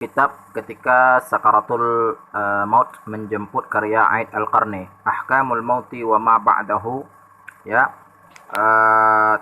Kitab ketika sakaratul maut menjemput karya Aid Al-Qarni, Ahkamul Mauti wa ma ba'dahu, ya.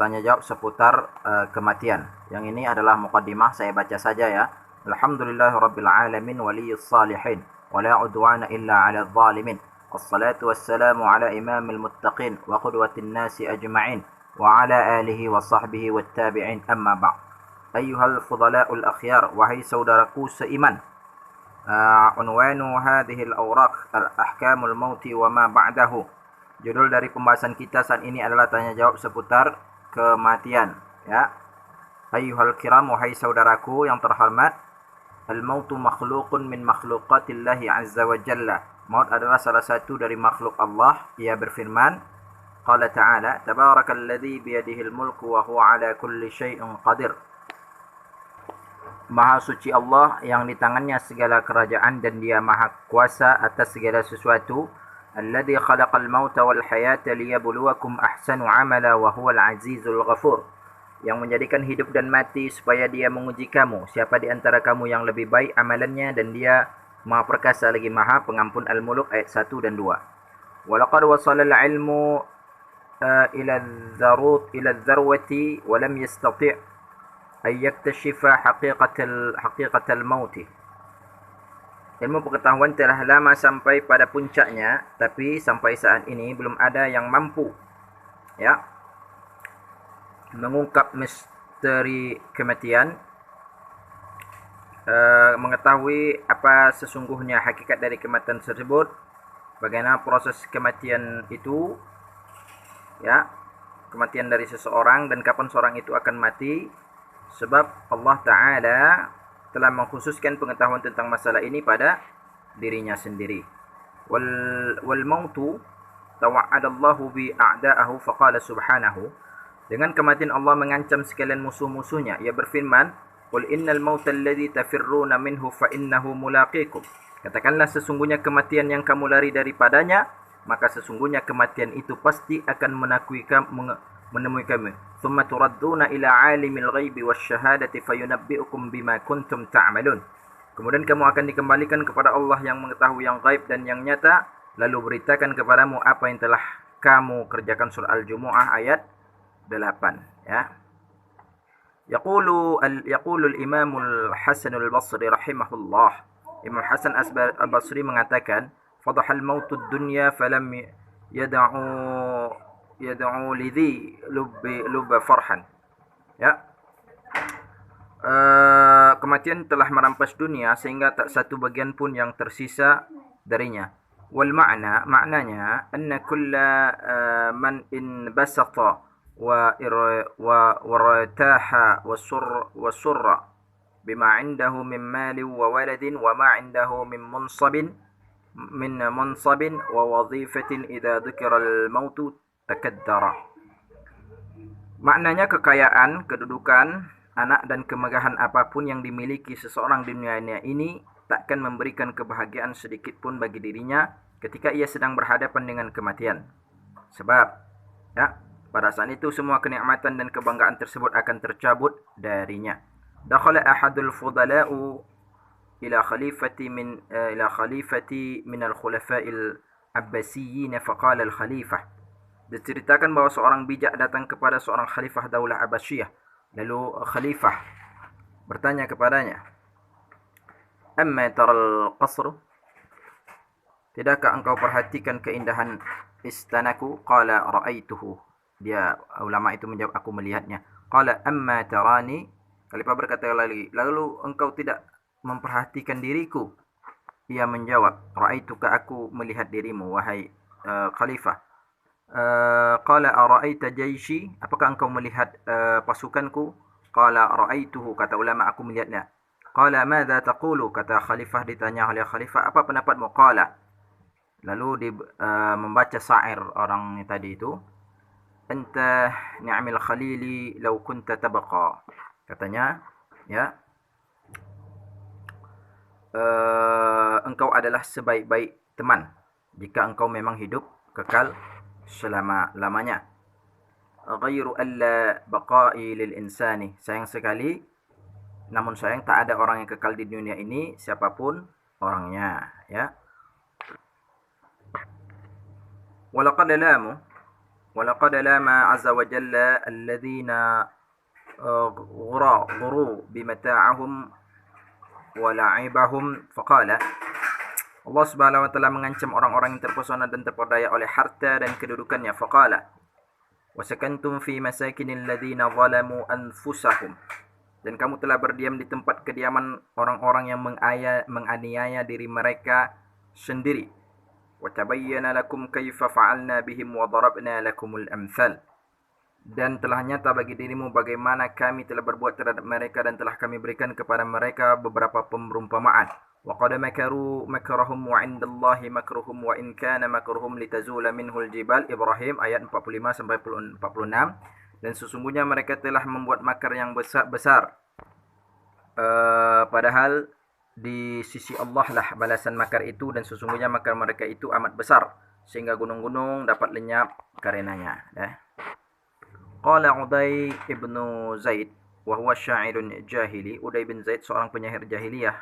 Tanya jawab seputar kematian. Yang ini adalah muqaddimah, saya baca saja ya. Alhamdulillahirabbil alamin waliyyis salihin wala udwana illa 'alal zalimin. Wassalatu wassalamu ala imamil muttaqin wa qudwatin nasi ajma'in wa ala alihi wa sahbihi wattabi'in, amma ba'd. Ayyuhal fudala'ul akhyar, wahai saudaraku seiman. Unwanu hadhil awraq al-ahkamul mauti wa ma ba'dahu. Judul dari pembahasan kita saat ini adalah tanya jawab seputar kematian, ya. Ayyuhal kiram, wahai saudaraku yang terhormat. Al-mautu makhluqun min makhluqatillahi azza wa jalla. Maut adalah salah satu dari makhluk Allah. Ia berfirman, qala ta'ala, tabarakalladzi biyadihil mulku wa huwa ala kulli syai'in qadir. Maha suci Allah yang di tangannya segala kerajaan dan dia maha kuasa atas segala sesuatu. Alladzi khalaqal mauta wal hayata liyabluwakum ahsanu amala wa huwal azizul ghafur. Yang menjadikan hidup dan mati supaya dia menguji kamu, siapa di antara kamu yang lebih baik amalannya, dan dia maha perkasa lagi maha pengampun. Al-Muluk ayat 1 dan 2. Walaqad wasala al-ilmu ila adh-dharwati wa lam yastati' ayyaktashifa haqiqatal mauti. Ilmu pengetahuan telah lama sampai pada puncaknya, tapi sampai saat ini belum ada yang mampu, ya, mengungkap misteri kematian, mengetahui apa sesungguhnya hakikat dari kematian tersebut, bagaimana proses kematian itu, ya, kematian dari seseorang dan kapan seorang itu akan mati. Sebab Allah Ta'ala telah mengkhususkan pengetahuan tentang masalah ini pada dirinya sendiri. Wal mautu tawa'adallahu bi a'da'ahu faqala subhanahu. Dengan kematian Allah mengancam sekalian musuh-musuhnya. Ia berfirman, qul innal mauta alladhi tafirruna minhu fa innahu mulaqikum. Katakanlah, sesungguhnya kematian yang kamu lari daripadanya, maka sesungguhnya kematian itu pasti akan menemui kami. Thumma turadduna ila alimil ghaibi wasyahadati fayunabbi'ukum bima kuntum ta'malun. Kemudian kamu akan dikembalikan kepada Allah yang mengetahui yang gaib dan yang nyata, lalu beritakan kepadamu apa yang telah kamu kerjakan. Surah Al-Jumu'ah ayat 8, ya. Yaqulu al-Imam al-Hasan al-Basri rahimahullah. Imam Hasan al-Basri mengatakan, fadhahal mautud dunya falam yad'u lidhi lubba farhan, ya. Kematian telah merampas dunia sehingga tak satu bagian pun yang tersisa darinya. Wal maknanya anna kulla man inbasata wa wartaha wa surra bima 'indahu min mali wa waladin wa ma 'indahu min mansabin wa wazifatin idza dzukira al-mautu takaddara. Maknanya kekayaan, kedudukan, anak dan kemegahan apapun yang dimiliki seseorang di dunia ini takkan memberikan kebahagiaan sedikit pun bagi dirinya ketika ia sedang berhadapan dengan kematian. Sebab, ya, pada saat itu semua kenikmatan dan kebanggaan tersebut akan tercabut darinya. Dakhala ahadul fudala'u ila khalifati min al-khulafa'il abbasiyyin faqala al-khalifah. Diceritakan bahawa seorang bijak datang kepada seorang khalifah Daulah Abbasiyah. Lalu khalifah bertanya kepadanya, amma taral qasr, tidakkah engkau perhatikan keindahan istanaku? Qala ra'aituhu. Dia, ulama itu menjawab, aku melihatnya. Qala amma tarani, khalifah berkata lagi, lalu engkau tidak memperhatikan diriku? Ia menjawab, ra'aituka, aku melihat dirimu wahai khalifah. Qala ara'aita jaishi, apakah engkau melihat pasukanku? Qala ra'aituhu, kata ulama, aku melihatnya. Qala madza taqulu, kata khalifah, ditanya oleh khalifah, apa pendapatmu? Qala, lalu membaca syair orang tadi itu, anta ni'mal khalili law kunta tabqa, katanya, ya, engkau adalah sebaik-baik teman jika engkau memang hidup kekal selama-lamanya. Ghairu alla baqa'i lil insani, sayang sekali Namun sayang tak ada orang yang kekal di dunia ini siapapun orangnya, ya. Walaqad lamu walaqad lama azza wa jalla alladhina غروا بمتاعهم ولعبهم فقال Allah Subhanahu wa taala mengancam orang-orang yang terpesona dan terperdaya oleh harta dan kedudukannya. Faqala wasakantum fi masakinil ladzina zalamu anfusahum, dan kamu telah berdiam di tempat kediaman orang-orang yang menganiaya diri mereka sendiri. Wa tabayyana lakum kaifa fa'alna bihim wa darabna lakumul amsal, dan telah nyata bagi dirimu bagaimana kami telah berbuat terhadap mereka dan telah kami berikan kepada mereka beberapa perumpamaan. Wa qad makaru makrahum wa 'indallahi makruhum wa in kana makruhum litazula minhul jibal. Ibrahim ayat 45 sampai 46. Dan sesungguhnya mereka telah membuat makar yang besar, padahal di sisi Allah lah balasan makar itu, dan sesungguhnya makar mereka itu amat besar sehingga gunung-gunung dapat lenyap karenanya. Qala Uday ibnu Zaid wa huwa syairun jahili. Uday bin Zaid seorang penyair jahiliyah,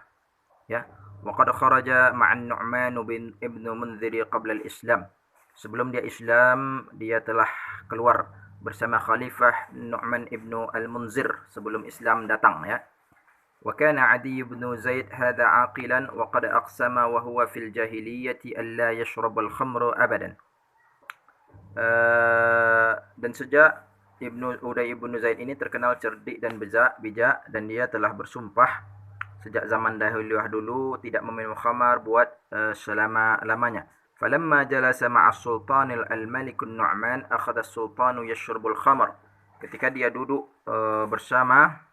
ya. Wa qad kharaja ma'an Nu'man bin ibnu Munzir qabla al-Islam. Sebelum dia Islam, dia telah keluar bersama Khalifah Nu'man ibnu al-Munzir sebelum Islam datang, ya. Wa kana Adi ibn Zaid hadha aqilan wa qad aqsama wa huwa fil jahiliyyati alla yashrab al-khamra abadan. Dan sejak Uday ibn Zaid ini terkenal cerdik dan bijak, dan dia telah bersumpah sejak zaman dahulu tidak meminum khamar buat selama-lamanya. Falamma jalasa ma'as sultanil al-malik Nu'man akhadha as-sultanu yashrabul khamar. Ketika dia duduk bersama,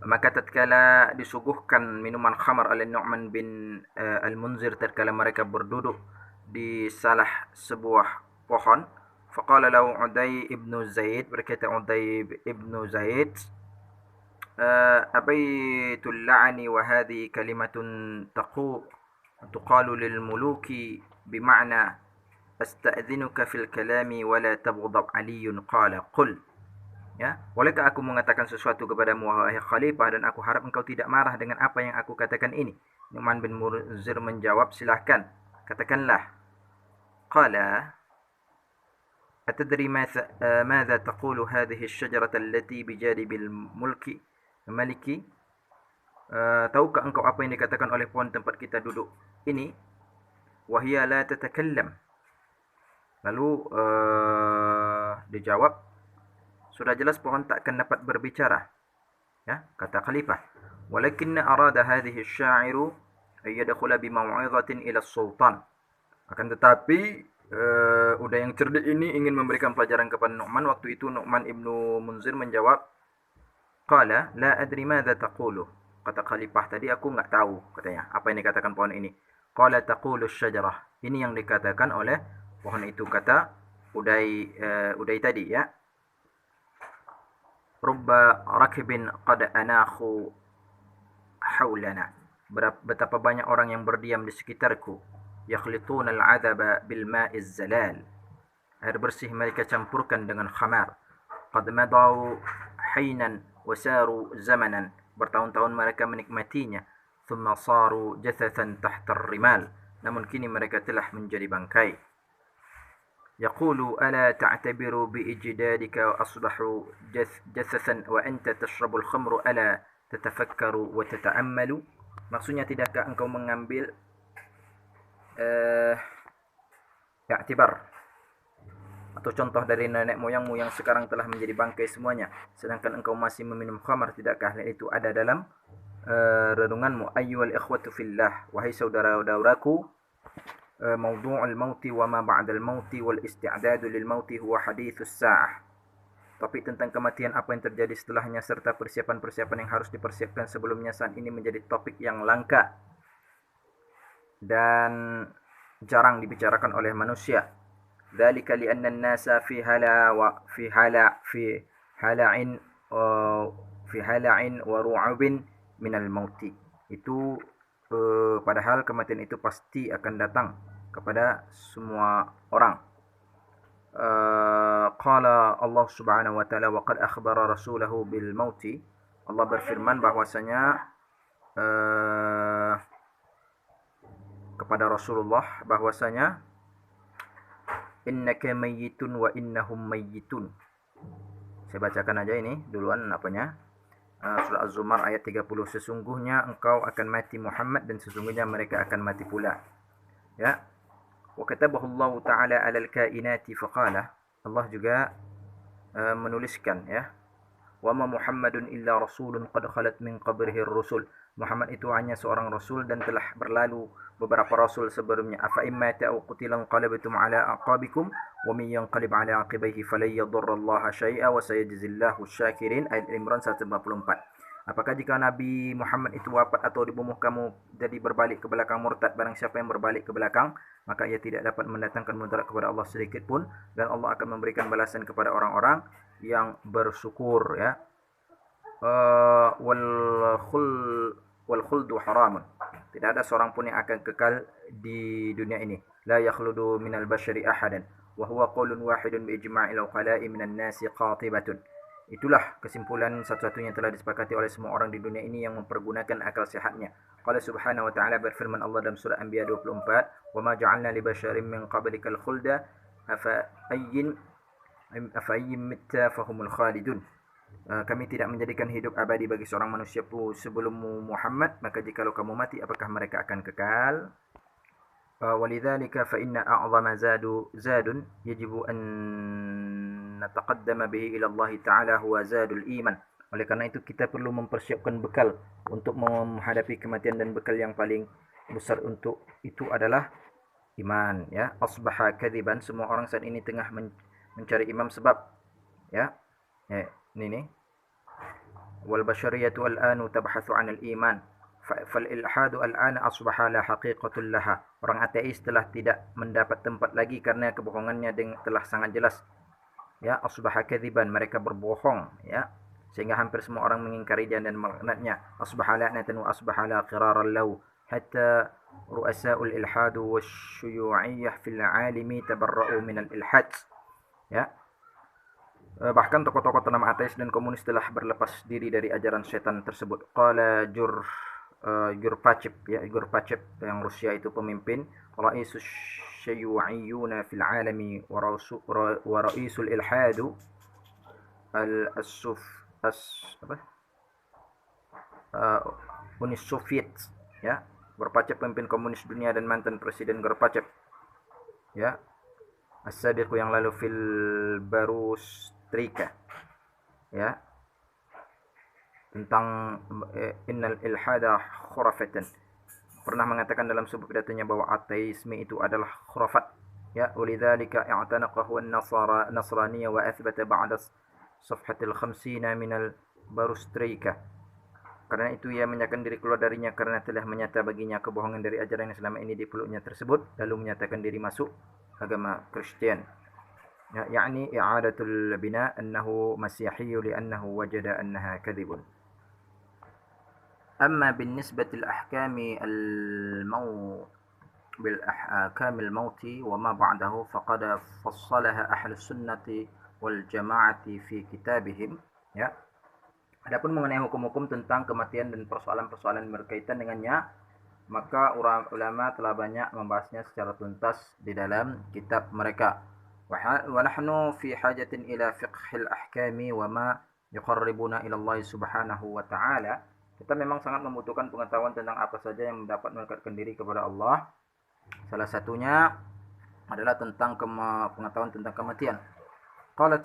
maka tatkala disuguhkan minuman khamar oleh Nu'man bin al-Munzir tatkala mereka berduduk di salah sebuah pohon, faqala lahu Uday ibn Zaid, berkata Uday ibn Zaid, abaitul la'ani wa hadhi kalimatun tuqalu lil muluki bima'na asta'dhinuka fil kalami wa la tabghadab Aliyun qala qul. Ya, bolehkah aku mengatakan sesuatu kepadamu wahai khalifah, dan aku harap engkau tidak marah dengan apa yang aku katakan ini. Nu'man bin Munzir menjawab, silahkan, katakanlah. Qala atadri madza taqulu hadhihi asy-syajarata allati bijanibil maliki. Tahukah engkau apa yang dikatakan oleh pohon tempat kita duduk ini? Wahia la tatakallam. Lalu dijawab, sudah jelas pohon tak akan dapat berbicara, ya, kata khalifah. Walakinna arada hadhihi asy-sya'iru ay yadkhula bi mau'izatin ila as-sultan. Akan tetapi udah yang cerdik ini ingin memberikan pelajaran kepada Nu'man. Waktu itu Nu'man ibnu Munzir menjawab, qala la adri madza taqulu. Kata khalifah tadi, aku enggak tahu, katanya, apa yang dikatakan pohon ini. Qala taqulu asy-syajarah. Ini yang dikatakan oleh pohon itu, kata Uday tadi, ya. Rubba rakibin qad anakhu haulana. Betapa banyak orang yang berdiam di sekitarku. Yakhlituna al-'adaba bil ma'iz zalal. Air bersih mereka campurkan dengan khamar. Qad madau hinan wa saru zamanan. Bertahun-tahun mereka menikmatinya. Thumma saru jathathan tahta ar-rimal. Namun kini mereka telah menjadi bangkai. Yaqulu ala ta'tabiru bi ijdadika asbahu jathathan wa anta tashrabul khamru ala tatafakkaru wa tata'ammalu. Maksudnya, tidakkah engkau mengambil i'tibar atau contoh dari nenek moyangmu yang sekarang telah menjadi bangkai semuanya, sedangkan engkau masih meminum khamar? Tidakkah hal itu ada dalam renunganmu? Ayyuhal ikhwatu fillah, wahai saudara-saudaraku, mawdu'ul mauti wa ma ba'dal mauti wal isti'dadu lil mauti huwa hadithus sa'ah. Topik tentang kematian, apa yang terjadi setelahnya, serta persiapan-persiapan yang harus dipersiapkan sebelumnya, saat ini menjadi topik yang langka dan jarang dibicarakan oleh manusia. Dzalika li'anna an-nasa fi hala'in wa ru'ubin minal mauti. Itu padahal kematian itu pasti akan datang kepada semua orang. Qala Allah subhanahu wa ta'ala wa qad akhbara rasulahu bil mauti. Allah berfirman bahwasanya kepada Rasulullah bahwasanya innaka mayyitun wa innahum mayyitun. Saya bacakan aja ini duluan apanya. Surah Az-Zumar ayat 30. Sesungguhnya engkau akan mati Muhammad dan sesungguhnya mereka akan mati pula. Ya. Wa katabahu Allah Ta'ala 'alal kainati faqala. Allah juga menuliskan ya. Wa ma Muhammadun illa rasulun qad khalat min qabrihi ar-rusul. Muhammad itu hanya seorang rasul dan telah berlalu beberapa rasul sebelumnya. Afa imma ta'u qutilan qalabtum ala aqabikum wa man yanqalib ala aqibaihi falan yadurrallaha syai'a wa sayajzillahu syakirin. Ayat Imran 144. Apakah jika Nabi Muhammad itu wafat atau dibunuh kamu jadi berbalik ke belakang murtad, barang siapa yang berbalik ke belakang maka ia tidak dapat mendatangkan mudarat kepada Allah sedikit pun dan Allah akan memberikan balasan kepada orang-orang yang bersyukur ya. Wal khuldu haramun. Tidak ada seorang pun yang akan kekal di dunia ini. La yakhludu minal bashari ahadan wa huwa qaulun wahidun bi ijma'il uqala'i minan nasi qatibatun. Itulah kesimpulan satu-satunya yang telah disepakati oleh semua orang di dunia ini yang mempergunakan akal sehatnya. Qala subhanahu wa ta'ala, berfirman Allah dalam surah Anbiya 24, "Wa ma ja'alna li basharin min qablikal khulda afa ayyin mitta fahumul khalidun." Kami tidak menjadikan hidup abadi bagi seorang manusia pun sebelum Muhammad, maka jikalau kamu mati apakah mereka akan kekal? Walidzalika fa inna a'zama zadun yajibu an nataqaddama bihi ila Allah Ta'ala huwa zadul iman. Oleh karena itu kita perlu mempersiapkan bekal untuk menghadapi kematian dan bekal yang paling besar untuk itu adalah iman ya. Asbaha kadziban, semua orang saat ini tengah mencari imam sebab ya. Ini nih. Wal bashariyatu al-anu tabhathu 'anil iman. Fal ilhadu al-ana asbaha la haqiqatul laha. Orang ateis telah tidak mendapat tempat lagi karena kebohongannya telah sangat jelas. Ya, asbaha kadziban, mereka berbohong ya. Sehingga hampir semua orang mengingkari dia dan melaknatnya. Asbaha la'natan wa asbaha la qiraran lahu. Hatta ru'asa'ul ilhadu wasyuyu'iyyah fil 'alimi tabarra'u minal ilhad. Ya. Bahkan tokoh-tokoh ternama ateis dan komunis telah berlepas diri dari ajaran setan tersebut. Qala Gorbachev ya, Gorbachev yang Rusia itu pemimpin, ra'isus syuyu'iyyuna fil 'alami wa ra'isul ilhadu Uni Soviet ya. Gorbachev pemimpin komunis dunia dan mantan presiden Gorbachev ya. As-sabiqu yang lalu fil Barustrika ya, tentang innal ilhada khurafatan, pernah mengatakan dalam sebuah pidatonya bahwa ateisme itu adalah khurafat ya. Walidzalika i'tanaqahu an-nasraniyya wa athbata ba'da safhatil 50 minal Barustrika. Karena itu ia menyatakan diri keluar darinya karena telah menyata baginya kebohongan dari ajaran yang selama ini dipeluknya tersebut, lalu menyatakan diri masuk agama Kristen. Ya, yakni i'adatul bina annahu masihiyyu li'annahu wajada annaha kadhibun. Amma بالنسبة لأحكام الموت بالأحكام الموت وما بعده فقد فصلها أهل السنة والجماعة في كتابهم ya. Adapun mengenai hukum-hukum tentang kematian dan persoalan-persoalan berkaitan dengannya, maka ulama telah banyak membahasnya secara tuntas di dalam kitab mereka. Wa nahnu fi hajatin ila fiqhil ahkami wa ma yuqarribuna ila Allah Subhanahu wa ta'ala. Kita memang sangat membutuhkan pengetahuan tentang apa saja yang dapat mendekatkan diri kepada Allah. Salah satunya adalah tentang pengetahuan tentang kematian. Qala